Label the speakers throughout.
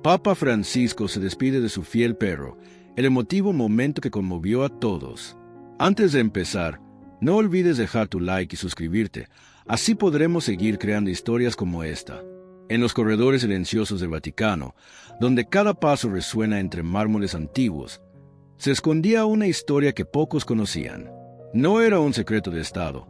Speaker 1: Papa Francisco se despide de su fiel perro, el emotivo momento que conmovió a todos. Antes de empezar, no olvides dejar tu like y suscribirte, así podremos seguir creando historias como esta. En los corredores silenciosos del Vaticano, donde cada paso resuena entre mármoles antiguos, se escondía una historia que pocos conocían. No era un secreto de Estado,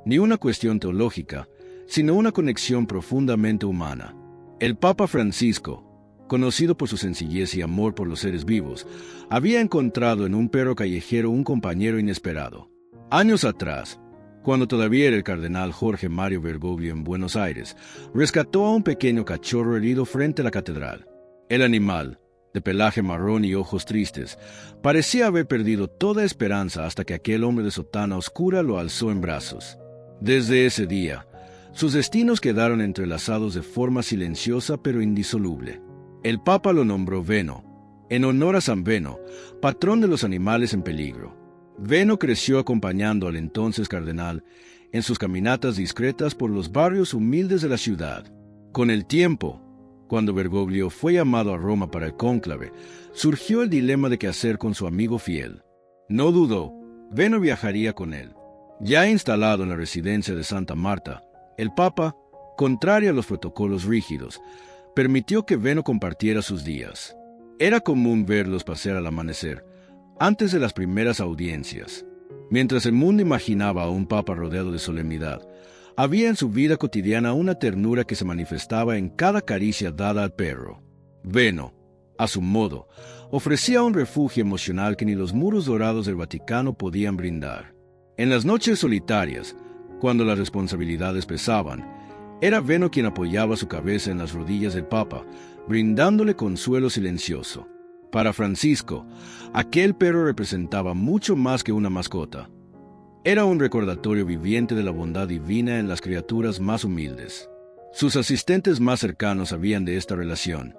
Speaker 1: ni una cuestión teológica, sino una conexión profundamente humana. El Papa Francisco, conocido por su sencillez y amor por los seres vivos, había encontrado en un perro callejero un compañero inesperado. Años atrás, cuando todavía era el cardenal Jorge Mario Bergoglio en Buenos Aires, rescató a un pequeño cachorro herido frente a la catedral. El animal, de pelaje marrón y ojos tristes, parecía haber perdido toda esperanza hasta que aquel hombre de sotana oscura lo alzó en brazos. Desde ese día, sus destinos quedaron entrelazados de forma silenciosa pero indisoluble. El Papa lo nombró Veno, en honor a San Veno, patrón de los animales en peligro. Veno creció acompañando al entonces cardenal en sus caminatas discretas por los barrios humildes de la ciudad. Con el tiempo, cuando Bergoglio fue llamado a Roma para el cónclave, surgió el dilema de qué hacer con su amigo fiel. No dudó, Veno viajaría con él. Ya instalado en la residencia de Santa Marta, el Papa, contrario a los protocolos rígidos, permitió que Veno compartiera sus días. Era común verlos pasear al amanecer, antes de las primeras audiencias. Mientras el mundo imaginaba a un Papa rodeado de solemnidad, había en su vida cotidiana una ternura que se manifestaba en cada caricia dada al perro. Veno, a su modo, ofrecía un refugio emocional que ni los muros dorados del Vaticano podían brindar. En las noches solitarias, cuando las responsabilidades pesaban, era Veno quien apoyaba su cabeza en las rodillas del Papa, brindándole consuelo silencioso. Para Francisco, aquel perro representaba mucho más que una mascota. Era un recordatorio viviente de la bondad divina en las criaturas más humildes. Sus asistentes más cercanos sabían de esta relación,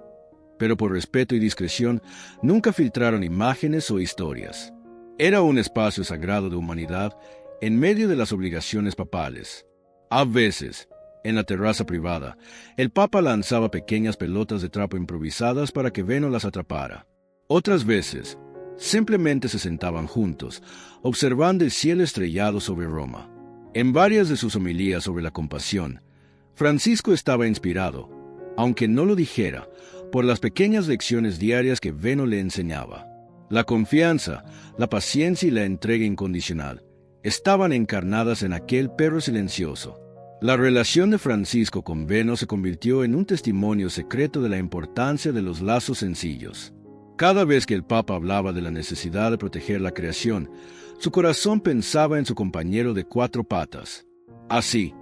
Speaker 1: pero por respeto y discreción nunca filtraron imágenes o historias. Era un espacio sagrado de humanidad en medio de las obligaciones papales. A veces, en la terraza privada, el Papa lanzaba pequeñas pelotas de trapo improvisadas para que Veno las atrapara. Otras veces, simplemente se sentaban juntos, observando el cielo estrellado sobre Roma. En varias de sus homilías sobre la compasión, Francisco estaba inspirado, aunque no lo dijera, por las pequeñas lecciones diarias que Veno le enseñaba. La confianza, la paciencia y la entrega incondicional estaban encarnadas en aquel perro silencioso. La relación de Francisco con Veno se convirtió en un testimonio secreto de la importancia de los lazos sencillos. Cada vez que el Papa hablaba de la necesidad de proteger la creación, su corazón pensaba en su compañero de cuatro patas. Así,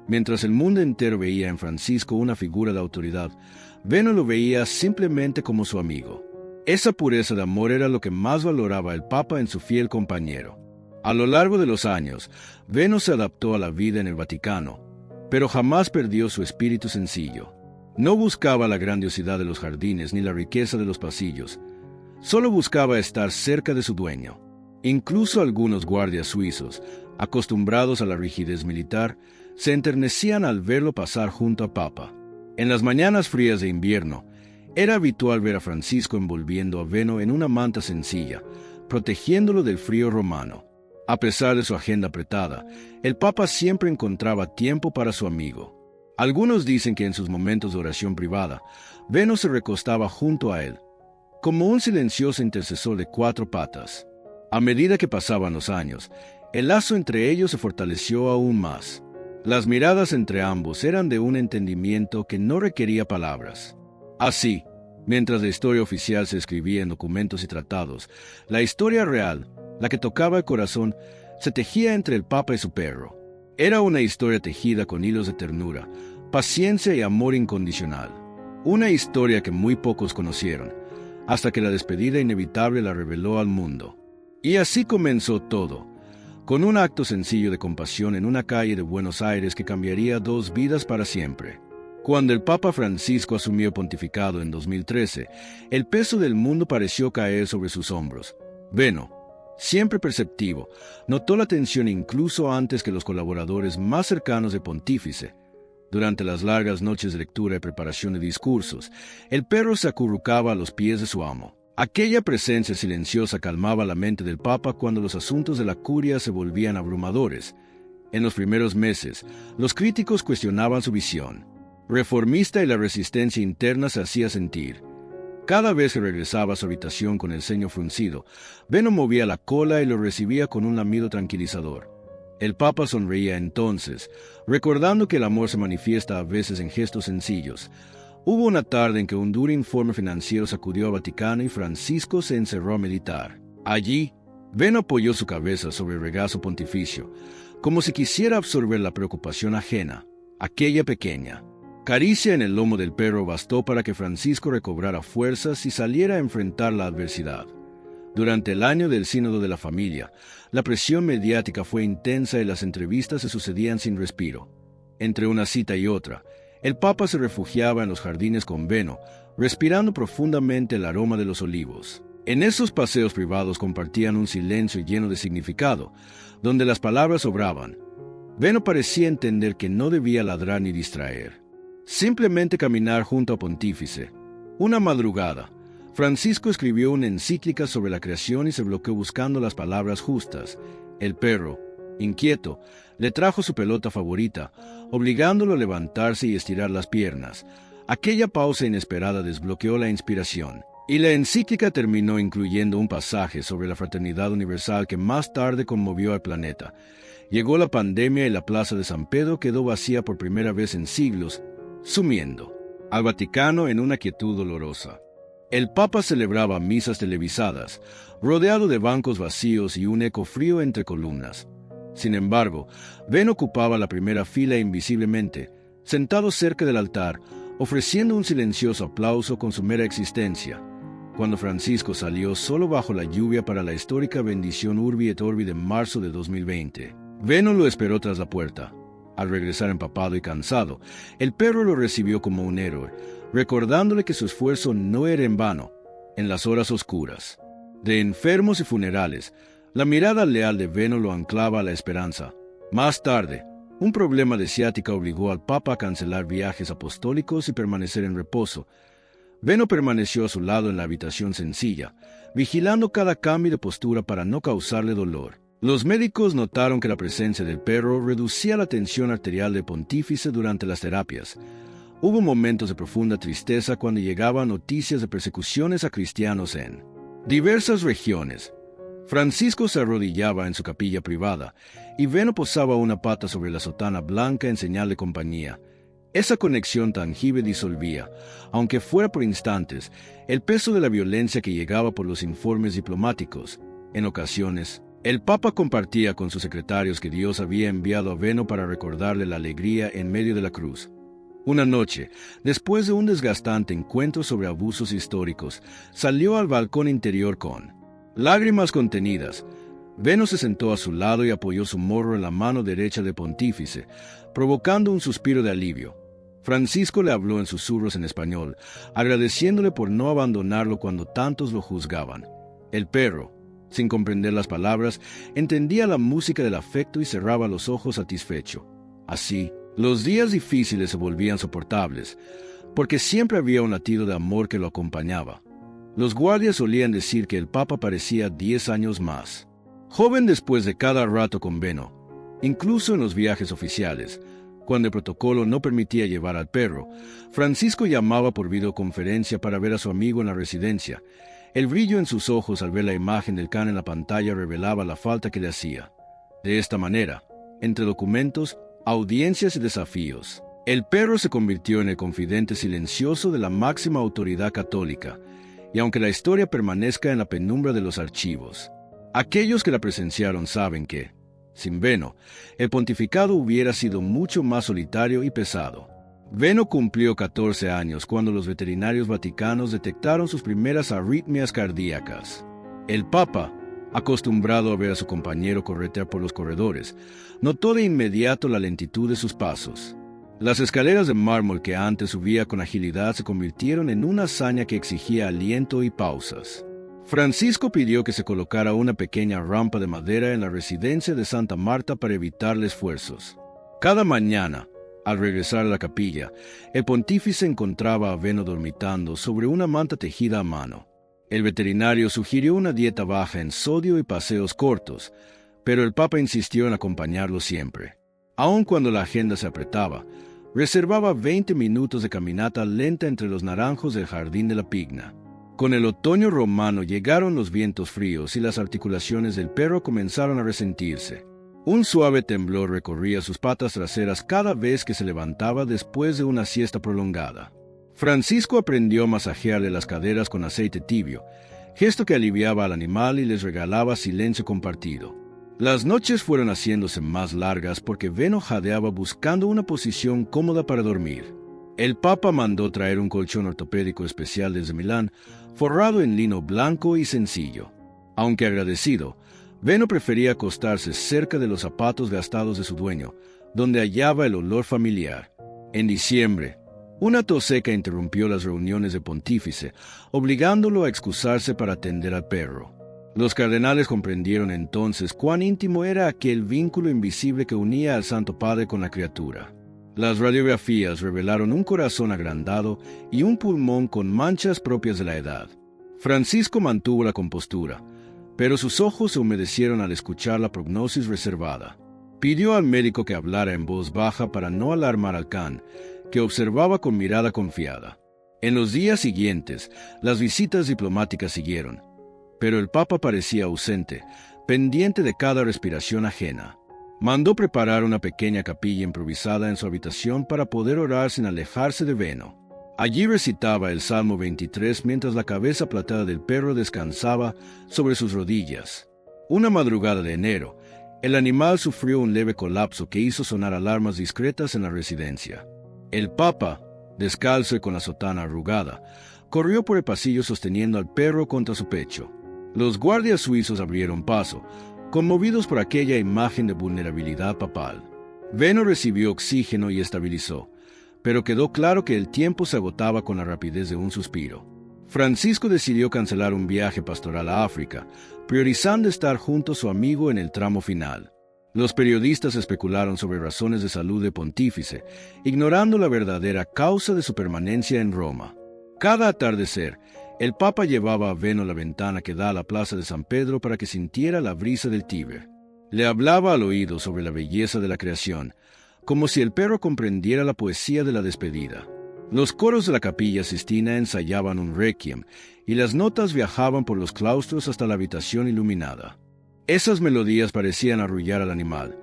Speaker 1: mientras el mundo entero veía en Francisco una figura de autoridad, Veno lo veía simplemente como su amigo. Esa pureza de amor era lo que más valoraba el Papa en su fiel compañero. A lo largo de los años, Veno se adaptó a la vida en el Vaticano, pero jamás perdió su espíritu sencillo. No buscaba la grandiosidad de los jardines ni la riqueza de los pasillos. Solo buscaba estar cerca de su dueño. Incluso algunos guardias suizos, acostumbrados a la rigidez militar, se enternecían al verlo pasar junto a Papa. En las mañanas frías de invierno, era habitual ver a Francisco envolviendo a Veno en una manta sencilla, protegiéndolo del frío romano. A pesar de su agenda apretada, el Papa siempre encontraba tiempo para su amigo. Algunos dicen que en sus momentos de oración privada, Veno se recostaba junto a él, como un silencioso intercesor de cuatro patas. A medida que pasaban los años, el lazo entre ellos se fortaleció aún más. Las miradas entre ambos eran de un entendimiento que no requería palabras. Así, mientras la historia oficial se escribía en documentos y tratados, la historia real, la que tocaba el corazón, se tejía entre el Papa y su perro. Era una historia tejida con hilos de ternura, paciencia y amor incondicional. Una historia que muy pocos conocieron, hasta que la despedida inevitable la reveló al mundo. Y así comenzó todo, con un acto sencillo de compasión en una calle de Buenos Aires que cambiaría dos vidas para siempre. Cuando el Papa Francisco asumió pontificado en 2013, el peso del mundo pareció caer sobre sus hombros. Veno, siempre perceptivo, notó la tensión incluso antes que los colaboradores más cercanos del pontífice, Durante las largas noches de lectura y preparación de discursos, el perro se acurrucaba a los pies de su amo. Aquella presencia silenciosa calmaba la mente del Papa cuando los asuntos de la curia se volvían abrumadores. En los primeros meses, los críticos cuestionaban su visión reformista y la resistencia interna se hacía sentir. Cada vez que regresaba a su habitación con el ceño fruncido, Benno movía la cola y lo recibía con un lamido tranquilizador. El Papa sonreía entonces, recordando que el amor se manifiesta a veces en gestos sencillos. Hubo una tarde en que un duro informe financiero sacudió al Vaticano y Francisco se encerró a meditar. Allí, Benno apoyó su cabeza sobre el regazo pontificio, como si quisiera absorber la preocupación ajena, aquella pequeña caricia en el lomo del perro bastó para que Francisco recobrara fuerzas y saliera a enfrentar la adversidad. Durante el año del Sínodo de la Familia, la presión mediática fue intensa y las entrevistas se sucedían sin respiro. Entre una cita y otra, el Papa se refugiaba en los jardines con Benno, respirando profundamente el aroma de los olivos. En esos paseos privados compartían un silencio lleno de significado, donde las palabras sobraban. Benno parecía entender que no debía ladrar ni distraer. Simplemente caminar junto a Pontífice. Una madrugada, Francisco escribió una encíclica sobre la creación y se bloqueó buscando las palabras justas. El perro, inquieto, le trajo su pelota favorita, obligándolo a levantarse y estirar las piernas. Aquella pausa inesperada desbloqueó la inspiración, y la encíclica terminó incluyendo un pasaje sobre la fraternidad universal que más tarde conmovió al planeta. Llegó la pandemia y la plaza de San Pedro quedó vacía por primera vez en siglos, sumiendo al Vaticano en una quietud dolorosa. El Papa celebraba misas televisadas, rodeado de bancos vacíos y un eco frío entre columnas. Sin embargo, Benno ocupaba la primera fila invisiblemente, sentado cerca del altar, ofreciendo un silencioso aplauso con su mera existencia. Cuando Francisco salió solo bajo la lluvia para la histórica bendición Urbi et Orbi de marzo de 2020, Benno lo esperó tras la puerta. Al regresar empapado y cansado, el perro lo recibió como un héroe, recordándole que su esfuerzo no era en vano. En las horas oscuras de enfermos y funerales, la mirada leal de Benno lo anclaba a la esperanza. Más tarde, un problema de ciática obligó al Papa a cancelar viajes apostólicos y permanecer en reposo. Benno permaneció a su lado en la habitación sencilla, vigilando cada cambio de postura para no causarle dolor. Los médicos notaron que la presencia del perro reducía la tensión arterial del Pontífice durante las terapias. Hubo momentos de profunda tristeza cuando llegaban noticias de persecuciones a cristianos en diversas regiones. Francisco se arrodillaba en su capilla privada y Benno posaba una pata sobre la sotana blanca en señal de compañía. Esa conexión tangible disolvía, aunque fuera por instantes, el peso de la violencia que llegaba por los informes diplomáticos. En ocasiones, el Papa compartía con sus secretarios que Dios había enviado a Benno para recordarle la alegría en medio de la cruz. Una noche, después de un desgastante encuentro sobre abusos históricos, salió al balcón interior con lágrimas contenidas. Benno se sentó a su lado y apoyó su morro en la mano derecha del Pontífice, provocando un suspiro de alivio. Francisco le habló en susurros en español, agradeciéndole por no abandonarlo cuando tantos lo juzgaban. El perro, sin comprender las palabras, entendía la música del afecto y cerraba los ojos satisfecho. Así, los días difíciles se volvían soportables, porque siempre había un latido de amor que lo acompañaba. Los guardias solían decir que el Papa parecía 10 años más joven después de cada rato con Benno, incluso en los viajes oficiales. Cuando el protocolo no permitía llevar al perro, Francisco llamaba por videoconferencia para ver a su amigo en la residencia. El brillo en sus ojos al ver la imagen del can en la pantalla revelaba la falta que le hacía. De esta manera, entre documentos, audiencias y desafíos, el perro se convirtió en el confidente silencioso de la máxima autoridad católica, y aunque la historia permanezca en la penumbra de los archivos, aquellos que la presenciaron saben que, sin Benno, el pontificado hubiera sido mucho más solitario y pesado. Benno cumplió 14 años cuando los veterinarios vaticanos detectaron sus primeras arritmias cardíacas. El Papa, acostumbrado a ver a su compañero corretear por los corredores, notó de inmediato la lentitud de sus pasos. Las escaleras de mármol que antes subía con agilidad se convirtieron en una hazaña que exigía aliento y pausas. Francisco pidió que se colocara una pequeña rampa de madera en la residencia de Santa Marta para evitarle esfuerzos. Cada mañana, Al regresar a la capilla, el pontífice encontraba a Benno dormitando sobre una manta tejida a mano. El veterinario sugirió una dieta baja en sodio y paseos cortos, pero el Papa insistió en acompañarlo siempre. Aun cuando la agenda se apretaba, reservaba 20 minutos de caminata lenta entre los naranjos del jardín de la Pigna. Con el otoño romano llegaron los vientos fríos y las articulaciones del perro comenzaron a resentirse. Un suave temblor recorría sus patas traseras cada vez que se levantaba después de una siesta prolongada. Francisco aprendió a masajearle las caderas con aceite tibio, gesto que aliviaba al animal y les regalaba silencio compartido. Las noches fueron haciéndose más largas porque Benno jadeaba buscando una posición cómoda para dormir. El Papa mandó traer un colchón ortopédico especial desde Milán, forrado en lino blanco y sencillo. Aunque agradecido, Benno prefería acostarse cerca de los zapatos gastados de su dueño, donde hallaba el olor familiar. En diciembre, una tos seca interrumpió las reuniones del pontífice, obligándolo a excusarse para atender al perro. Los cardenales comprendieron entonces cuán íntimo era aquel vínculo invisible que unía al Santo Padre con la criatura. Las radiografías revelaron un corazón agrandado y un pulmón con manchas propias de la edad. Francisco mantuvo la compostura, pero sus ojos se humedecieron al escuchar la prognosis reservada. Pidió al médico que hablara en voz baja para no alarmar al can, que observaba con mirada confiada. En los días siguientes, las visitas diplomáticas siguieron, pero el Papa parecía ausente, pendiente de cada respiración ajena. Mandó preparar una pequeña capilla improvisada en su habitación para poder orar sin alejarse de Benno. Allí recitaba el Salmo 23 mientras la cabeza plateada del perro descansaba sobre sus rodillas. Una madrugada de enero, el animal sufrió un leve colapso que hizo sonar alarmas discretas en la residencia. El Papa, descalzo y con la sotana arrugada, corrió por el pasillo sosteniendo al perro contra su pecho. Los guardias suizos abrieron paso, conmovidos por aquella imagen de vulnerabilidad papal. Benno recibió oxígeno y estabilizó, pero quedó claro que el tiempo se agotaba con la rapidez de un suspiro. Francisco decidió cancelar un viaje pastoral a África, priorizando estar junto a su amigo en el tramo final. Los periodistas especularon sobre razones de salud del pontífice, ignorando la verdadera causa de su permanencia en Roma. Cada atardecer, el Papa llevaba a Benno a la ventana que da a la plaza de San Pedro para que sintiera la brisa del Tíber. Le hablaba al oído sobre la belleza de la creación, como si el perro comprendiera la poesía de la despedida. Los coros de la Capilla Sistina ensayaban un requiem, y las notas viajaban por los claustros hasta la habitación iluminada. Esas melodías parecían arrullar al animal,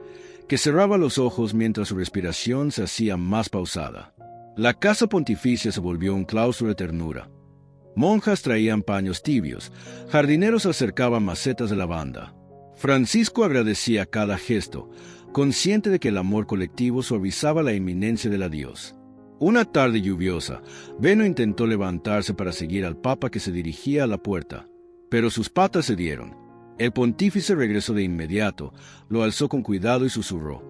Speaker 1: que cerraba los ojos mientras su respiración se hacía más pausada. La casa pontificia se volvió un claustro de ternura. Monjas traían paños tibios, jardineros acercaban macetas de lavanda. Francisco agradecía cada gesto, consciente de que el amor colectivo suavizaba la inminencia del adiós. Una tarde lluviosa, Benno intentó levantarse para seguir al Papa que se dirigía a la puerta, pero sus patas cedieron. El pontífice regresó de inmediato, lo alzó con cuidado y susurró: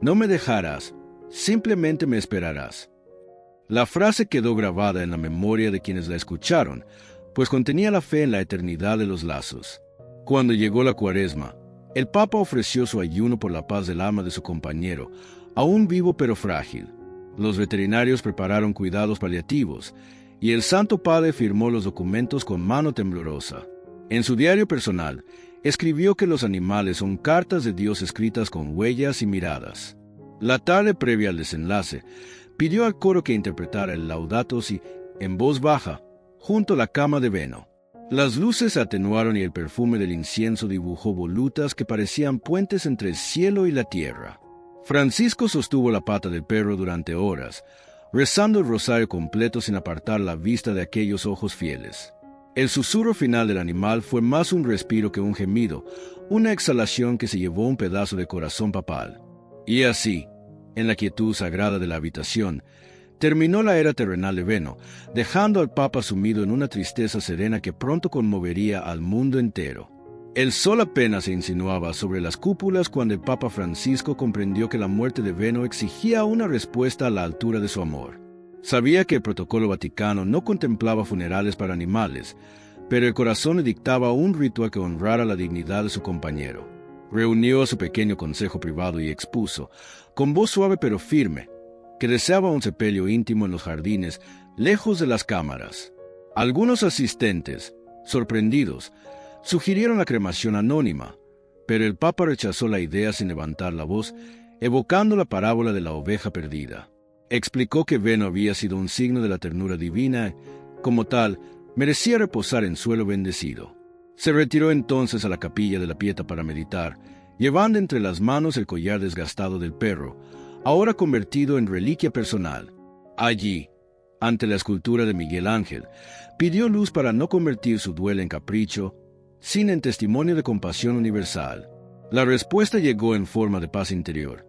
Speaker 1: «No me dejarás, simplemente me esperarás». La frase quedó grabada en la memoria de quienes la escucharon, pues contenía la fe en la eternidad de los lazos. Cuando llegó la Cuaresma, el Papa ofreció su ayuno por la paz del alma de su compañero, aún vivo pero frágil. Los veterinarios prepararon cuidados paliativos, y el Santo Padre firmó los documentos con mano temblorosa. En su diario personal, escribió que los animales son cartas de Dios escritas con huellas y miradas. La tarde previa al desenlace, pidió al coro que interpretara el Laudato Si en voz baja, junto a la cama de Benno. Las luces se atenuaron y el perfume del incienso dibujó volutas que parecían puentes entre el cielo y la tierra. Francisco sostuvo la pata del perro durante horas, rezando el rosario completo sin apartar la vista de aquellos ojos fieles. El susurro final del animal fue más un respiro que un gemido, una exhalación que se llevó un pedazo de corazón papal. Y así, en la quietud sagrada de la habitación, terminó la era terrenal de Benno, dejando al Papa sumido en una tristeza serena que pronto conmovería al mundo entero. El sol apenas se insinuaba sobre las cúpulas cuando el Papa Francisco comprendió que la muerte de Benno exigía una respuesta a la altura de su amor. Sabía que el protocolo vaticano no contemplaba funerales para animales, pero el corazón le dictaba un ritual que honrara la dignidad de su compañero. Reunió a su pequeño consejo privado y expuso, con voz suave pero firme, que deseaba un sepelio íntimo en los jardines, lejos de las cámaras. Algunos asistentes, sorprendidos, sugirieron la cremación anónima, pero el Papa rechazó la idea sin levantar la voz, evocando la parábola de la oveja perdida. Explicó que Venno había sido un signo de la ternura divina y, como tal, merecía reposar en suelo bendecido. Se retiró entonces a la capilla de la Pietà para meditar, llevando entre las manos el collar desgastado del perro, ahora convertido en reliquia personal. Allí, ante la escultura de Miguel Ángel, pidió luz para no convertir su duelo en capricho, sino en testimonio de compasión universal. La respuesta llegó en forma de paz interior.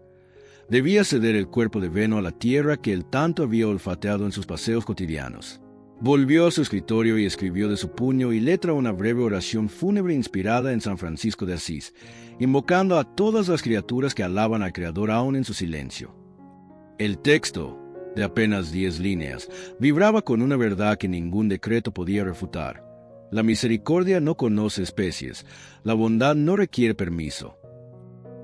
Speaker 1: Debía ceder el cuerpo de Venno a la tierra que él tanto había olfateado en sus paseos cotidianos. Volvió a su escritorio y escribió de su puño y letra una breve oración fúnebre inspirada en San Francisco de Asís, invocando a todas las criaturas que alaban al Creador aún en su silencio. El texto, de apenas 10 líneas, vibraba con una verdad que ningún decreto podía refutar. La misericordia no conoce especies, la bondad no requiere permiso.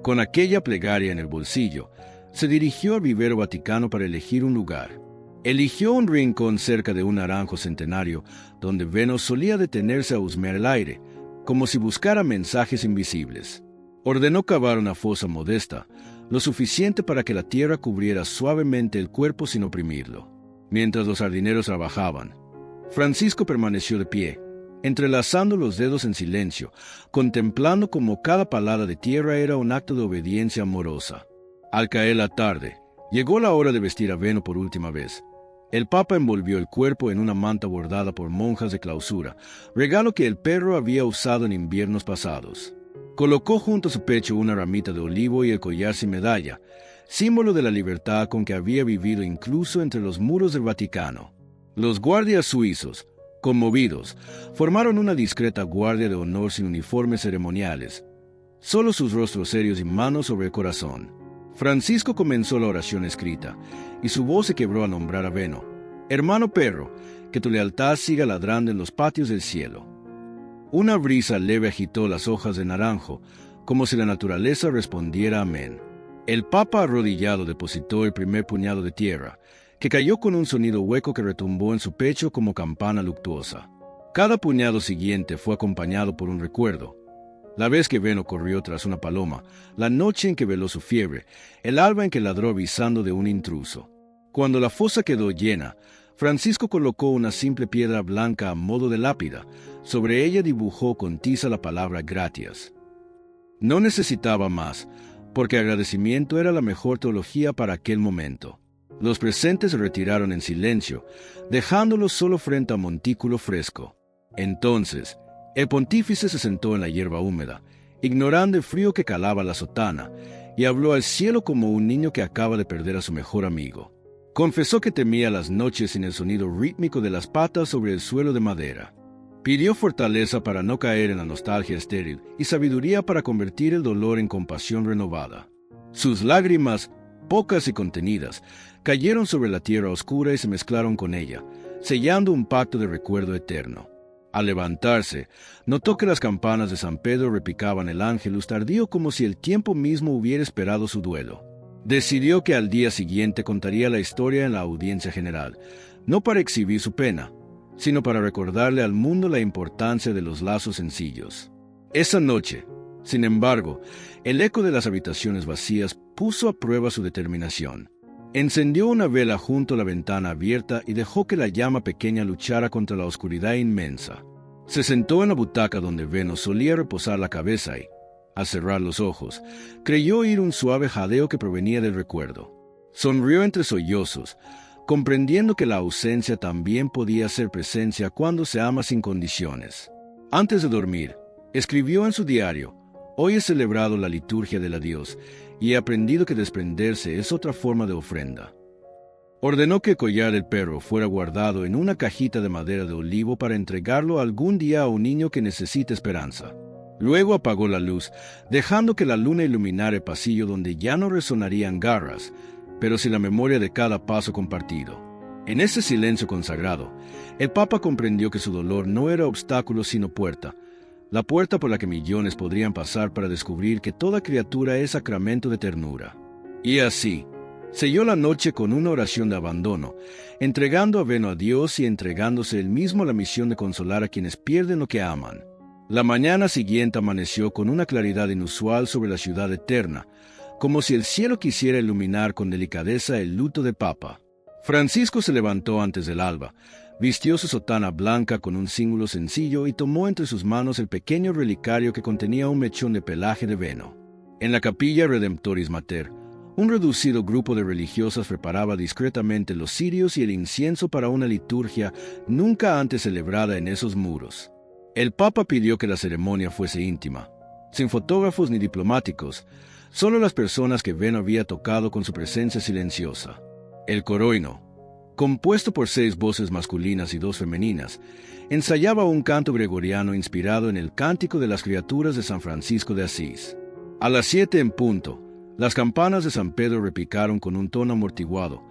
Speaker 1: Con aquella plegaria en el bolsillo, se dirigió al vivero Vaticano para elegir un lugar. Eligió un rincón cerca de un naranjo centenario, donde Venno solía detenerse a husmear el aire, como si buscara mensajes invisibles. Ordenó cavar una fosa modesta, lo suficiente para que la tierra cubriera suavemente el cuerpo sin oprimirlo. Mientras los jardineros trabajaban, Francisco permaneció de pie, entrelazando los dedos en silencio, contemplando cómo cada palada de tierra era un acto de obediencia amorosa. Al caer la tarde, llegó la hora de vestir a Venno por última vez. El Papa envolvió el cuerpo en una manta bordada por monjas de clausura, regalo que el perro había usado en inviernos pasados. Colocó junto a su pecho una ramita de olivo y el collar sin medalla, símbolo de la libertad con que había vivido incluso entre los muros del Vaticano. Los guardias suizos, conmovidos, formaron una discreta guardia de honor sin uniformes ceremoniales, solo sus rostros serios y manos sobre el corazón. Francisco comenzó la oración escrita, y su voz se quebró al nombrar a Venno: hermano perro, que tu lealtad siga ladrando en los patios del cielo. Una brisa leve agitó las hojas de naranjo, como si la naturaleza respondiera amén. El Papa arrodillado depositó el primer puñado de tierra, que cayó con un sonido hueco que retumbó en su pecho como campana luctuosa. Cada puñado siguiente fue acompañado por un recuerdo. La vez que Venno corrió tras una paloma, la noche en que veló su fiebre, el alba en que ladró avisando de un intruso. Cuando la fosa quedó llena, Francisco colocó una simple piedra blanca a modo de lápida. Sobre ella dibujó con tiza la palabra gratias. No necesitaba más, porque agradecimiento era la mejor teología para aquel momento. Los presentes se retiraron en silencio, dejándolo solo frente a un montículo fresco. Entonces, el pontífice se sentó en la hierba húmeda, ignorando el frío que calaba la sotana, y habló al cielo como un niño que acaba de perder a su mejor amigo. Confesó que temía las noches sin el sonido rítmico de las patas sobre el suelo de madera. Pidió fortaleza para no caer en la nostalgia estéril y sabiduría para convertir el dolor en compasión renovada. Sus lágrimas, pocas y contenidas, cayeron sobre la tierra oscura y se mezclaron con ella, sellando un pacto de recuerdo eterno. Al levantarse, notó que las campanas de San Pedro repicaban el ángelus tardío como si el tiempo mismo hubiera esperado su duelo. Decidió que al día siguiente contaría la historia en la audiencia general, no para exhibir su pena, sino para recordarle al mundo la importancia de los lazos sencillos. Esa noche, sin embargo, el eco de las habitaciones vacías puso a prueba su determinación. Encendió una vela junto a la ventana abierta y dejó que la llama pequeña luchara contra la oscuridad inmensa. Se sentó en la butaca donde Venno solía reposar la cabeza y, al cerrar los ojos, creyó oír un suave jadeo que provenía del recuerdo. Sonrió entre sollozos, comprendiendo que la ausencia también podía ser presencia cuando se ama sin condiciones. Antes de dormir, escribió en su diario: «Hoy he celebrado la liturgia del adiós y he aprendido que desprenderse es otra forma de ofrenda». Ordenó que el collar del perro fuera guardado en una cajita de madera de olivo para entregarlo algún día a un niño que necesite esperanza. Luego apagó la luz, dejando que la luna iluminara el pasillo donde ya no resonarían garras, pero sí la memoria de cada paso compartido. En ese silencio consagrado, el Papa comprendió que su dolor no era obstáculo sino puerta, la puerta por la que millones podrían pasar para descubrir que toda criatura es sacramento de ternura. Y así, Selló la noche con una oración de abandono, entregando a Veno a Dios y entregándose él mismo a la misión de consolar a quienes pierden lo que aman. La mañana siguiente amaneció con una claridad inusual sobre la ciudad eterna, como si el cielo quisiera iluminar con delicadeza el luto de Papa. Francisco se levantó antes del alba, vistió su sotana blanca con un cíngulo sencillo y tomó entre sus manos el pequeño relicario que contenía un mechón de pelaje de Veno. En la capilla Redemptoris Mater, un reducido grupo de religiosas preparaba discretamente los cirios y el incienso para una liturgia nunca antes celebrada en esos muros. El Papa pidió que la ceremonia fuese íntima, sin fotógrafos ni diplomáticos, solo las personas que Veno había tocado con su presencia silenciosa. El coroino, compuesto por 6 voces masculinas y 2 femeninas, ensayaba un canto gregoriano inspirado en el Cántico de las Criaturas de San Francisco de Asís. A las 7 en punto, las campanas de San Pedro repicaron con un tono amortiguado,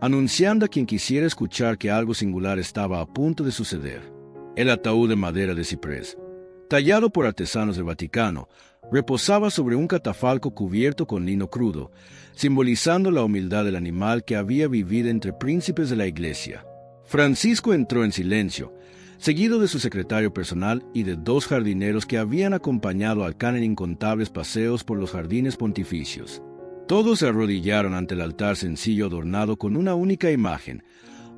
Speaker 1: anunciando a quien quisiera escuchar que algo singular estaba a punto de suceder. El ataúd de madera de ciprés, tallado por artesanos del Vaticano, reposaba sobre un catafalco cubierto con lino crudo, simbolizando la humildad del animal que había vivido entre príncipes de la Iglesia. Francisco entró en silencio, seguido de su secretario personal y de 2 jardineros que habían acompañado al can en incontables paseos por los jardines pontificios. Todos se arrodillaron ante el altar sencillo adornado con una única imagen,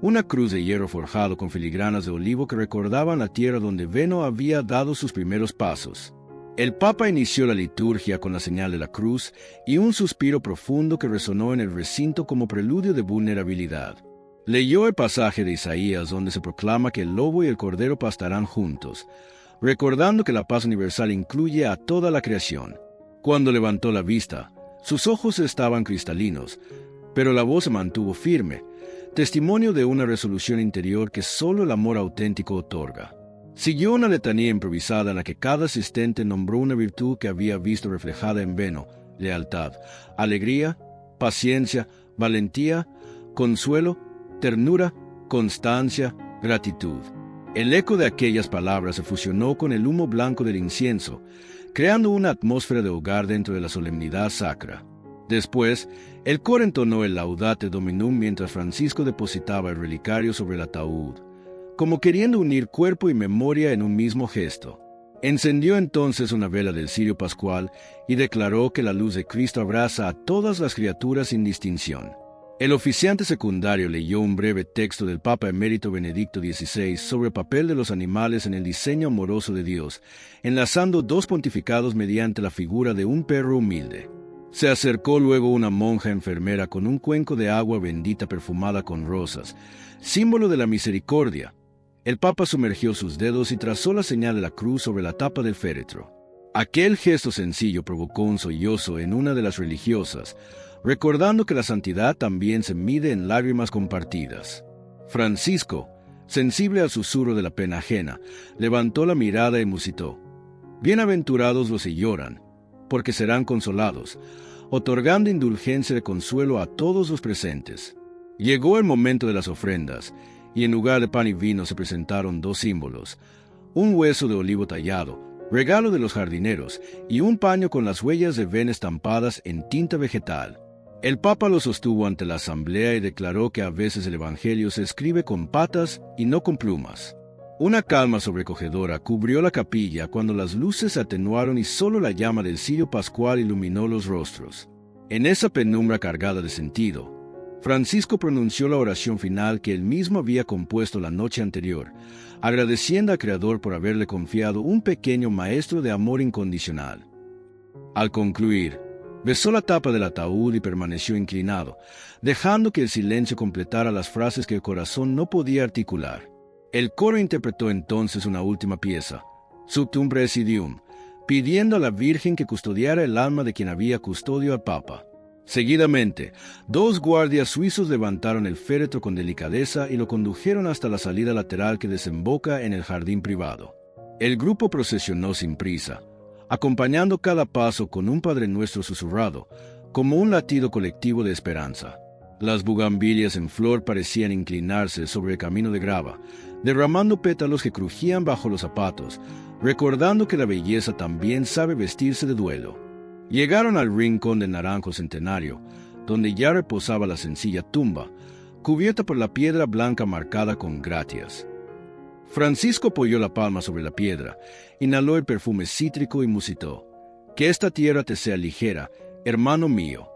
Speaker 1: una cruz de hierro forjado con filigranas de olivo que recordaban la tierra donde Veno había dado sus primeros pasos. El Papa inició la liturgia con la señal de la cruz y un suspiro profundo que resonó en el recinto como preludio de vulnerabilidad. Leyó el pasaje de Isaías donde se proclama que el lobo y el cordero pastarán juntos, recordando que la paz universal incluye a toda la creación. Cuando levantó la vista, sus ojos estaban cristalinos, pero la voz se mantuvo firme, testimonio de una resolución interior que solo el amor auténtico otorga. Siguió una letanía improvisada en la que cada asistente nombró una virtud que había visto reflejada en Veno: lealtad, alegría, paciencia, valentía, consuelo, ternura, constancia, gratitud. El eco de aquellas palabras se fusionó con el humo blanco del incienso, creando una atmósfera de hogar dentro de la solemnidad sacra. Después, el coro entonó el Laudate Dominum mientras Francisco depositaba el relicario sobre el ataúd, como queriendo unir cuerpo y memoria en un mismo gesto. Encendió entonces una vela del cirio pascual y declaró que la luz de Cristo abraza a todas las criaturas sin distinción. El oficiante secundario leyó un breve texto del Papa Emérito Benedicto XVI sobre el papel de los animales en el diseño amoroso de Dios, enlazando 2 pontificados mediante la figura de un perro humilde. Se acercó luego una monja enfermera con un cuenco de agua bendita perfumada con rosas, símbolo de la misericordia. El Papa sumergió sus dedos y trazó la señal de la cruz sobre la tapa del féretro. Aquel gesto sencillo provocó un sollozo en una de las religiosas, recordando que la santidad también se mide en lágrimas compartidas. Francisco, sensible al susurro de la pena ajena, levantó la mirada y musitó: «Bienaventurados los que lloran, porque serán consolados», otorgando indulgencia de consuelo a todos los presentes. Llegó el momento de las ofrendas, y en lugar de pan y vino se presentaron 2 símbolos: un hueso de olivo tallado, regalo de los jardineros, y un paño con las huellas de Veno estampadas en tinta vegetal. El Papa lo sostuvo ante la asamblea y declaró que a veces el Evangelio se escribe con patas y no con plumas. Una calma sobrecogedora cubrió la capilla cuando las luces se atenuaron y solo la llama del cirio pascual iluminó los rostros. En esa penumbra cargada de sentido, Francisco pronunció la oración final que él mismo había compuesto la noche anterior, agradeciendo al Creador por haberle confiado un pequeño maestro de amor incondicional. Al concluir, besó la tapa del ataúd y permaneció inclinado, dejando que el silencio completara las frases que el corazón no podía articular. El coro interpretó entonces una última pieza, Suctum Praesidium, pidiendo a la Virgen que custodiara el alma de quien había custodio al Papa. Seguidamente, 2 guardias suizos levantaron el féretro con delicadeza y lo condujeron hasta la salida lateral que desemboca en el jardín privado. El grupo procesionó sin prisa, acompañando cada paso con un Padre Nuestro susurrado, como un latido colectivo de esperanza. Las bugambilias en flor parecían inclinarse sobre el camino de grava, derramando pétalos que crujían bajo los zapatos, recordando que la belleza también sabe vestirse de duelo. Llegaron al rincón del naranjo centenario, donde ya reposaba la sencilla tumba, cubierta por la piedra blanca marcada con gratias. Francisco apoyó la palma sobre la piedra, inhaló el perfume cítrico y musitó: «Que esta tierra te sea ligera, hermano mío».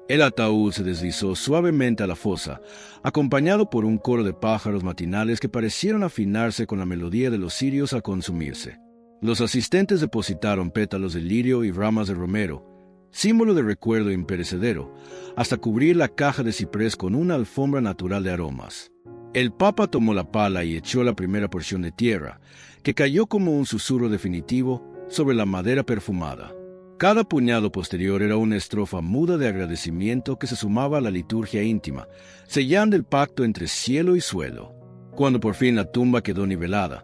Speaker 1: El ataúd se deslizó suavemente a la fosa, acompañado por un coro de pájaros matinales que parecieron afinarse con la melodía de los cirios al consumirse. Los asistentes depositaron pétalos de lirio y ramas de romero, símbolo de recuerdo imperecedero, hasta cubrir la caja de ciprés con una alfombra natural de aromas. El Papa tomó la pala y echó la primera porción de tierra, que cayó como un susurro definitivo sobre la madera perfumada. Cada puñado posterior era una estrofa muda de agradecimiento que se sumaba a la liturgia íntima, sellando el pacto entre cielo y suelo. Cuando por fin la tumba quedó nivelada,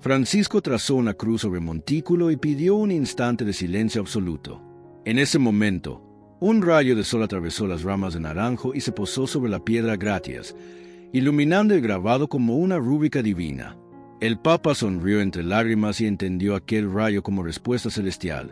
Speaker 1: Francisco trazó una cruz sobre el montículo y pidió un instante de silencio absoluto. En ese momento, un rayo de sol atravesó las ramas de naranjo y se posó sobre la piedra gratias, iluminando el grabado como una rúbrica divina. El Papa sonrió entre lágrimas y entendió aquel rayo como respuesta celestial,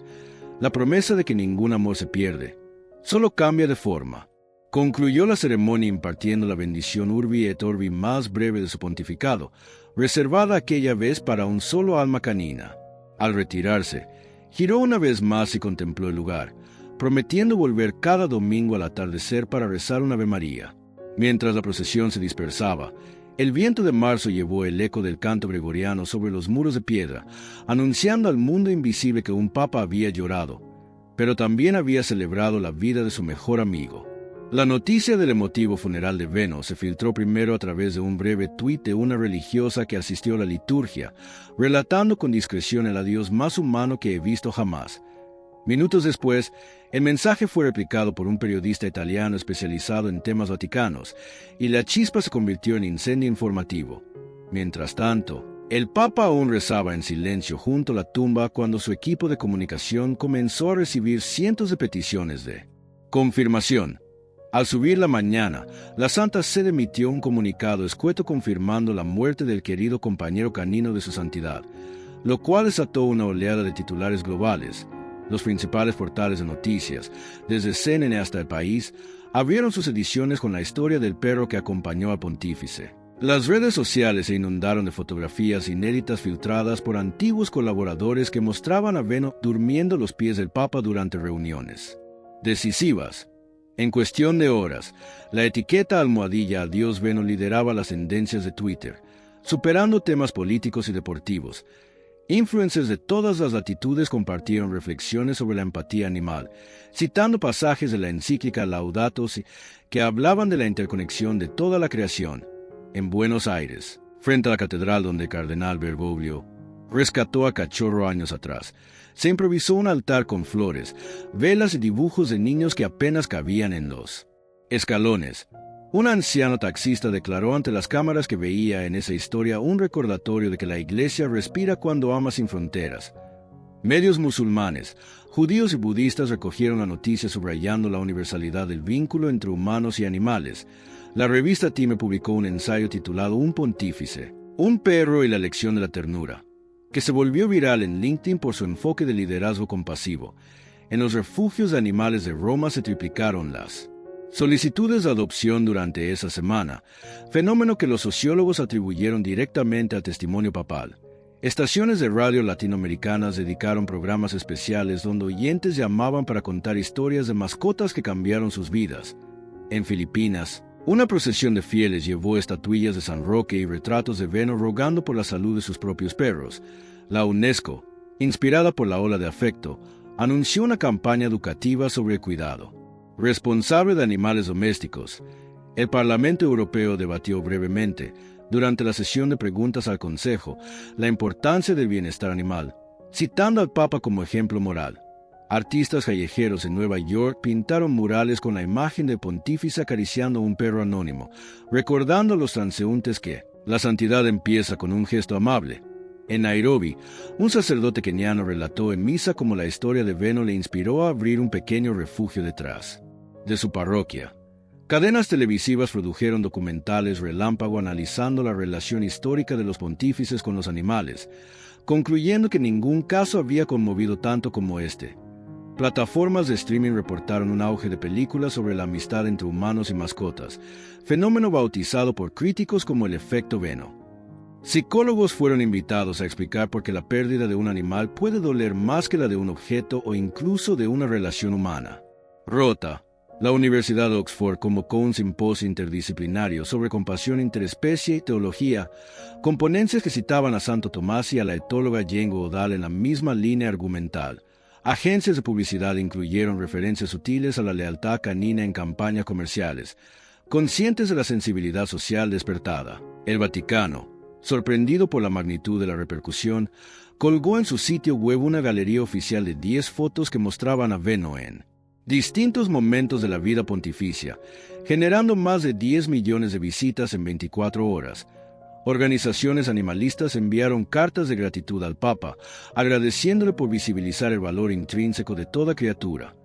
Speaker 1: la promesa de que ningún amor se pierde, solo cambia de forma. Concluyó la ceremonia impartiendo la bendición Urbi et Orbi más breve de su pontificado, reservada aquella vez para un solo alma canina. Al retirarse, giró una vez más y contempló el lugar, prometiendo volver cada domingo al atardecer para rezar un Ave María. Mientras la procesión se dispersaba, el viento de marzo llevó el eco del canto gregoriano sobre los muros de piedra, anunciando al mundo invisible que un papa había llorado, pero también había celebrado la vida de su mejor amigo. La noticia del emotivo funeral de Veno se filtró primero a través de un breve tuit de una religiosa que asistió a la liturgia, relatando con discreción el adiós más humano que he visto jamás. Minutos después, el mensaje fue replicado por un periodista italiano especializado en temas vaticanos, y la chispa se convirtió en incendio informativo. Mientras tanto, el Papa aún rezaba en silencio junto a la tumba cuando su equipo de comunicación comenzó a recibir cientos de peticiones de confirmación. Al subir la mañana, la Santa Sede emitió un comunicado escueto confirmando la muerte del querido compañero canino de su santidad, lo cual desató una oleada de titulares globales. Los principales portales de noticias, desde CNN hasta El País, abrieron sus ediciones con la historia del perro que acompañó al pontífice. Las redes sociales se inundaron de fotografías inéditas filtradas por antiguos colaboradores que mostraban a Veno durmiendo a los pies del Papa durante reuniones decisivas. En cuestión de horas, la etiqueta almohadilla Adiós Veno lideraba las tendencias de Twitter, superando temas políticos y deportivos. Influencers de todas las latitudes compartieron reflexiones sobre la empatía animal, citando pasajes de la encíclica Laudato Si, que hablaban de la interconexión de toda la creación. En Buenos Aires, frente a la catedral donde el cardenal Bergoglio rescató a Cachorro años atrás, se improvisó un altar con flores, velas y dibujos de niños que apenas cabían en los escalones. Un anciano taxista declaró ante las cámaras que veía en esa historia un recordatorio de que la Iglesia respira cuando ama sin fronteras. Medios musulmanes, judíos y budistas recogieron la noticia subrayando la universalidad del vínculo entre humanos y animales. La revista Time publicó un ensayo titulado Un pontífice, un perro y la lección de la ternura, que se volvió viral en LinkedIn por su enfoque de liderazgo compasivo. En los refugios de animales de Roma se triplicaron las solicitudes de adopción durante esa semana, fenómeno que los sociólogos atribuyeron directamente al testimonio papal. Estaciones de radio latinoamericanas dedicaron programas especiales donde oyentes llamaban para contar historias de mascotas que cambiaron sus vidas. En Filipinas, una procesión de fieles llevó estatuillas de San Roque y retratos de Veno rogando por la salud de sus propios perros. La UNESCO, inspirada por la ola de afecto, anunció una campaña educativa sobre el cuidado responsable de animales domésticos. El Parlamento Europeo debatió brevemente, durante la sesión de preguntas al Consejo, la importancia del bienestar animal, citando al Papa como ejemplo moral. Artistas callejeros en Nueva York pintaron murales con la imagen del pontífice acariciando a un perro anónimo, recordando a los transeúntes que la santidad empieza con un gesto amable. En Nairobi, un sacerdote keniano relató en misa cómo la historia de Veno le inspiró a abrir un pequeño refugio detrás de su parroquia. Cadenas televisivas produjeron documentales relámpago analizando la relación histórica de los pontífices con los animales, concluyendo que ningún caso había conmovido tanto como este. Plataformas de streaming reportaron un auge de películas sobre la amistad entre humanos y mascotas, fenómeno bautizado por críticos como el efecto Veno. Psicólogos fueron invitados a explicar por qué la pérdida de un animal puede doler más que la de un objeto o incluso de una relación humana. Rota. La Universidad de Oxford convocó un simposio interdisciplinario sobre compasión interespecie y teología, con ponencias que citaban a Santo Tomás y a la etóloga Jane Goodall en la misma línea argumental. Agencias de publicidad incluyeron referencias sutiles a la lealtad canina en campañas comerciales, conscientes de la sensibilidad social despertada. El Vaticano, sorprendido por la magnitud de la repercusión, colgó en su sitio web una galería oficial de 10 fotos que mostraban a Veno en distintos momentos de la vida pontificia, generando más de 10 millones de visitas en 24 horas. Organizaciones animalistas enviaron cartas de gratitud al Papa, agradeciéndole por visibilizar el valor intrínseco de toda criatura.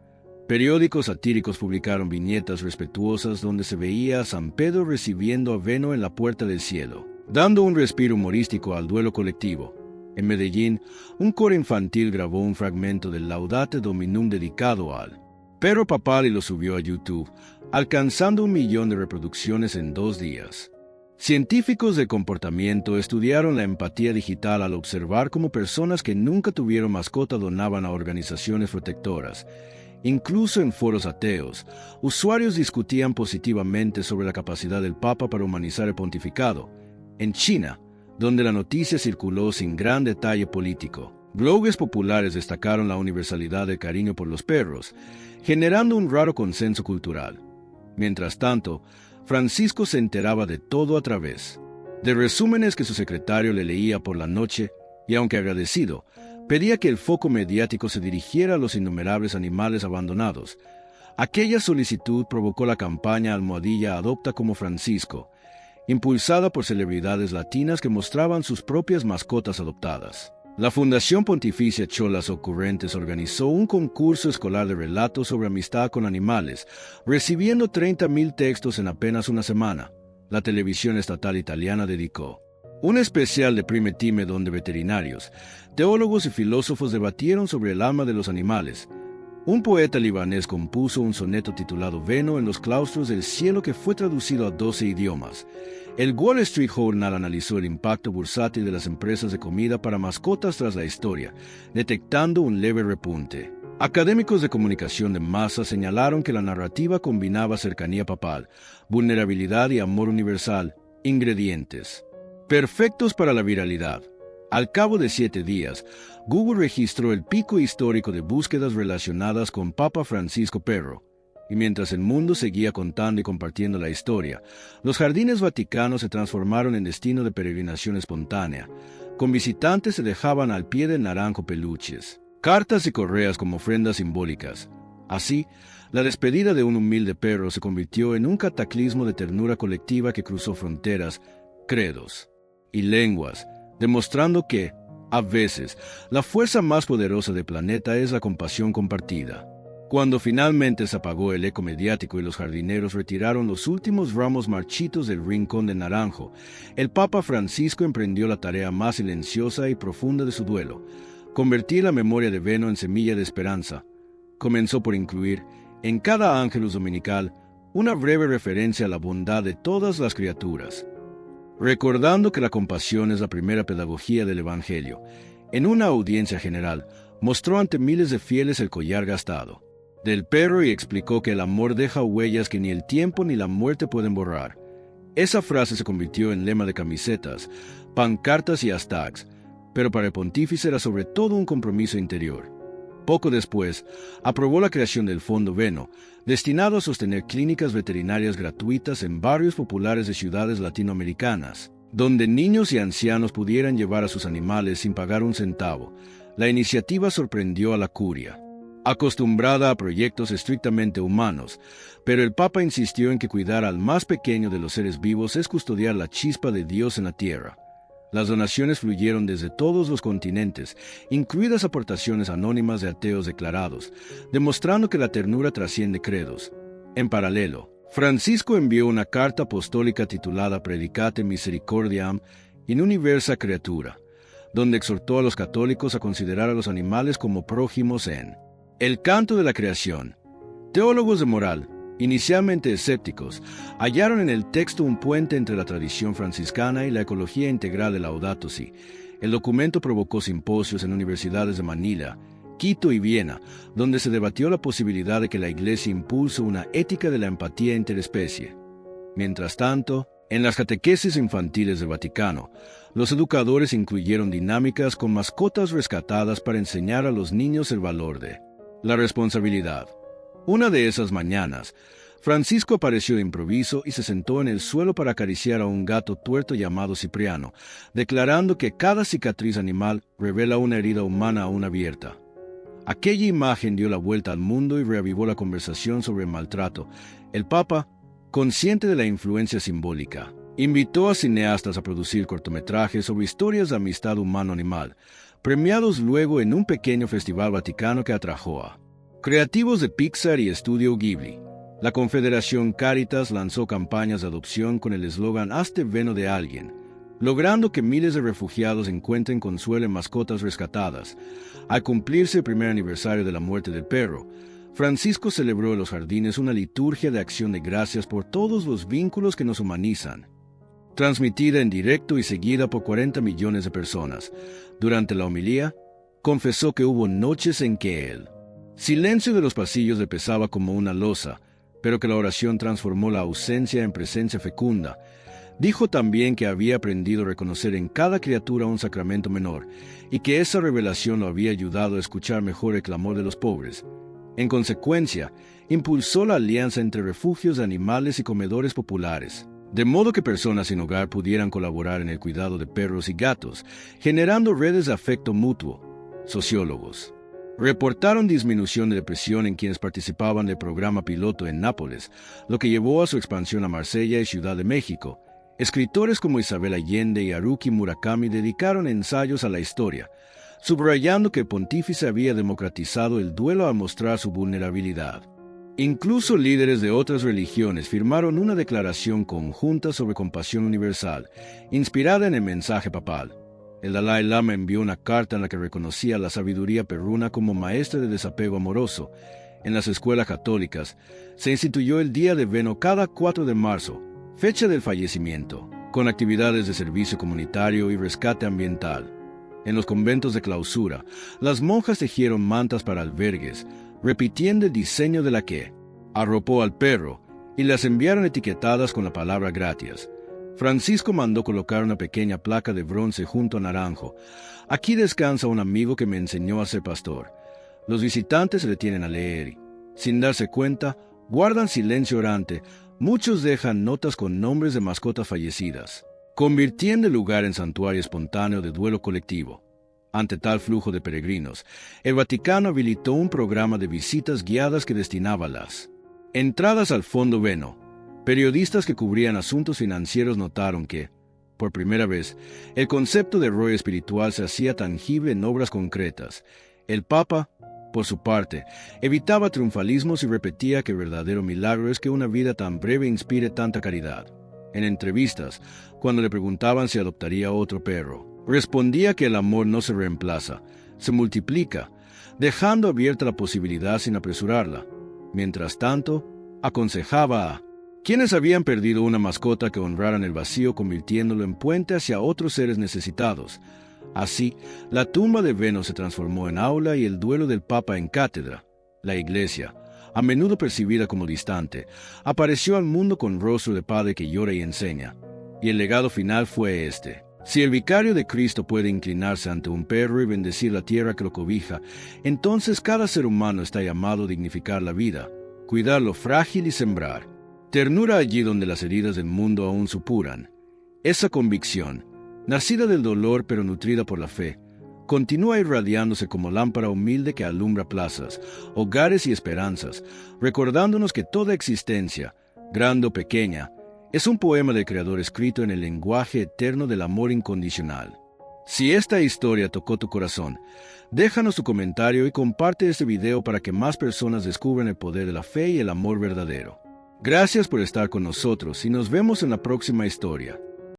Speaker 1: Periódicos satíricos publicaron viñetas respetuosas donde se veía a San Pedro recibiendo a Veno en la puerta del cielo, dando un respiro humorístico al duelo colectivo. En Medellín, un coro infantil grabó un fragmento del Laudate Dominum dedicado al perro papal y lo subió a YouTube, alcanzando 1 millón de reproducciones en 2 días. Científicos de comportamiento estudiaron la empatía digital al observar cómo personas que nunca tuvieron mascota donaban a organizaciones protectoras. Incluso en foros ateos, usuarios discutían positivamente sobre la capacidad del Papa para humanizar el pontificado. En China, donde la noticia circuló sin gran detalle político, bloggers populares destacaron la universalidad del cariño por los perros, generando un raro consenso cultural. Mientras tanto, Francisco se enteraba de todo a través de resúmenes que su secretario le leía por la noche y, aunque agradecido, pedía que el foco mediático se dirigiera a los innumerables animales abandonados. Aquella solicitud provocó la campaña Almohadilla Adopta como Francisco, impulsada por celebridades latinas que mostraban sus propias mascotas adoptadas. La Fundación Pontificia Cholas Ocurrentes organizó un concurso escolar de relatos sobre amistad con animales, recibiendo 30.000 textos en apenas una semana. La televisión estatal italiana dedicó un especial de Prime Time donde veterinarios, teólogos y filósofos debatieron sobre el alma de los animales. Un poeta libanés compuso un soneto titulado Veno en los claustros del cielo que fue traducido a 12 idiomas. El Wall Street Journal analizó el impacto bursátil de las empresas de comida para mascotas tras la historia, detectando un leve repunte. Académicos de comunicación de masa señalaron que la narrativa combinaba cercanía papal, vulnerabilidad y amor universal, ingredientes perfectos para la viralidad. Al cabo de 7 días, Google registró el pico histórico de búsquedas relacionadas con Papa Francisco Perro. Y mientras el mundo seguía contando y compartiendo la historia, los jardines vaticanos se transformaron en destino de peregrinación espontánea. Con visitantes se dejaban al pie del naranjo peluches, cartas y correas como ofrendas simbólicas. Así, la despedida de un humilde perro se convirtió en un cataclismo de ternura colectiva que cruzó fronteras, credos y lenguas, demostrando que, a veces, la fuerza más poderosa del planeta es la compasión compartida. Cuando finalmente se apagó el eco mediático y los jardineros retiraron los últimos ramos marchitos del rincón de naranjo, el Papa Francisco emprendió la tarea más silenciosa y profunda de su duelo: convertir la memoria de Veno en semilla de esperanza. Comenzó por incluir, en cada ángelus dominical, una breve referencia a la bondad de todas las criaturas. Recordando que la compasión es la primera pedagogía del Evangelio, en una audiencia general, mostró ante miles de fieles el collar gastado del perro y explicó que el amor deja huellas que ni el tiempo ni la muerte pueden borrar. Esa frase se convirtió en lema de camisetas, pancartas y hashtags, pero para el pontífice era sobre todo un compromiso interior. Poco después, aprobó la creación del Fondo Veno, destinado a sostener clínicas veterinarias gratuitas en barrios populares de ciudades latinoamericanas, donde niños y ancianos pudieran llevar a sus animales sin pagar un centavo. La iniciativa sorprendió a la curia, acostumbrada a proyectos estrictamente humanos, pero el Papa insistió en que cuidar al más pequeño de los seres vivos es custodiar la chispa de Dios en la tierra. Las donaciones fluyeron desde todos los continentes, incluidas aportaciones anónimas de ateos declarados, demostrando que la ternura trasciende credos. En paralelo, Francisco envió una carta apostólica titulada Predicate Misericordiam in Universa Creatura, donde exhortó a los católicos a considerar a los animales como prójimos en El canto de la creación. Teólogos de moral, inicialmente escépticos, hallaron en el texto un puente entre la tradición franciscana y la ecología integral de Laudato Si. El documento provocó simposios en universidades de Manila, Quito y Viena, donde se debatió la posibilidad de que la Iglesia impulse una ética de la empatía interespecie. Mientras tanto, en las catequesis infantiles del Vaticano, los educadores incluyeron dinámicas con mascotas rescatadas para enseñar a los niños el valor de la responsabilidad. Una de esas mañanas, Francisco apareció de improviso y se sentó en el suelo para acariciar a un gato tuerto llamado Cipriano, declarando que cada cicatriz animal revela una herida humana aún abierta. Aquella imagen dio la vuelta al mundo y reavivó la conversación sobre el maltrato. El Papa, consciente de la influencia simbólica, invitó a cineastas a producir cortometrajes sobre historias de amistad humano-animal, premiados luego en un pequeño festival vaticano que atrajo a creativos de Pixar y Estudio Ghibli. La Confederación Caritas lanzó campañas de adopción con el eslogan «Hazte veno de alguien», logrando que miles de refugiados encuentren consuelo en mascotas rescatadas. Al cumplirse el primer aniversario de la muerte del perro, Francisco celebró en los jardines una liturgia de acción de gracias por todos los vínculos que nos humanizan, transmitida en directo y seguida por 40 millones de personas. Durante la homilía, confesó que hubo noches en que el silencio de los pasillos le pesaba como una losa, pero que la oración transformó la ausencia en presencia fecunda. Dijo también que había aprendido a reconocer en cada criatura un sacramento menor, y que esa revelación lo había ayudado a escuchar mejor el clamor de los pobres. En consecuencia, impulsó la alianza entre refugios de animales y comedores populares, de modo que personas sin hogar pudieran colaborar en el cuidado de perros y gatos, generando redes de afecto mutuo. Sociólogos reportaron disminución de depresión en quienes participaban del programa piloto en Nápoles, lo que llevó a su expansión a Marsella y Ciudad de México. Escritores como Isabel Allende y Haruki Murakami dedicaron ensayos a la historia, subrayando que el pontífice había democratizado el duelo al mostrar su vulnerabilidad. Incluso líderes de otras religiones firmaron una declaración conjunta sobre compasión universal, inspirada en el mensaje papal. El Dalai Lama envió una carta en la que reconocía la sabiduría perruna como maestra de desapego amoroso. En las escuelas católicas, se instituyó el Día de Veno cada 4 de marzo, fecha del fallecimiento, con actividades de servicio comunitario y rescate ambiental. En los conventos de clausura, las monjas tejieron mantas para albergues, repitiendo el diseño de la que arropó al perro, y las enviaron etiquetadas con la palabra gracias. Francisco mandó colocar una pequeña placa de bronce junto a Naranjo. Aquí descansa un amigo que me enseñó a ser pastor. Los visitantes se detienen a leer y, sin darse cuenta, guardan silencio orante. Muchos dejan notas con nombres de mascotas fallecidas, convirtiendo el lugar en santuario espontáneo de duelo colectivo. Ante tal flujo de peregrinos, el Vaticano habilitó un programa de visitas guiadas que destinaba las entradas al Fondo Veno. Periodistas que cubrían asuntos financieros notaron que, por primera vez, el concepto de rollo espiritual se hacía tangible en obras concretas. El Papa, por su parte, evitaba triunfalismos y repetía que el verdadero milagro es que una vida tan breve inspire tanta caridad. En entrevistas, cuando le preguntaban si adoptaría otro perro, respondía que el amor no se reemplaza, se multiplica, dejando abierta la posibilidad sin apresurarla. Mientras tanto, aconsejaba a quienes habían perdido una mascota que honraran el vacío convirtiéndolo en puente hacia otros seres necesitados. Así, la tumba de Veno se transformó en aula y el duelo del Papa en cátedra. La Iglesia, a menudo percibida como distante, apareció al mundo con rostro de padre que llora y enseña. Y el legado final fue este: si el vicario de Cristo puede inclinarse ante un perro y bendecir la tierra que lo cobija, entonces cada ser humano está llamado a dignificar la vida, cuidar lo frágil y sembrar ternura allí donde las heridas del mundo aún supuran. Esa convicción, nacida del dolor pero nutrida por la fe, continúa irradiándose como lámpara humilde que alumbra plazas, hogares y esperanzas, recordándonos que toda existencia, grande o pequeña, es un poema del Creador escrito en el lenguaje eterno del amor incondicional. Si esta historia tocó tu corazón, déjanos tu comentario y comparte este video para que más personas descubran el poder de la fe y el amor verdadero. Gracias por estar con nosotros y nos vemos en la próxima historia.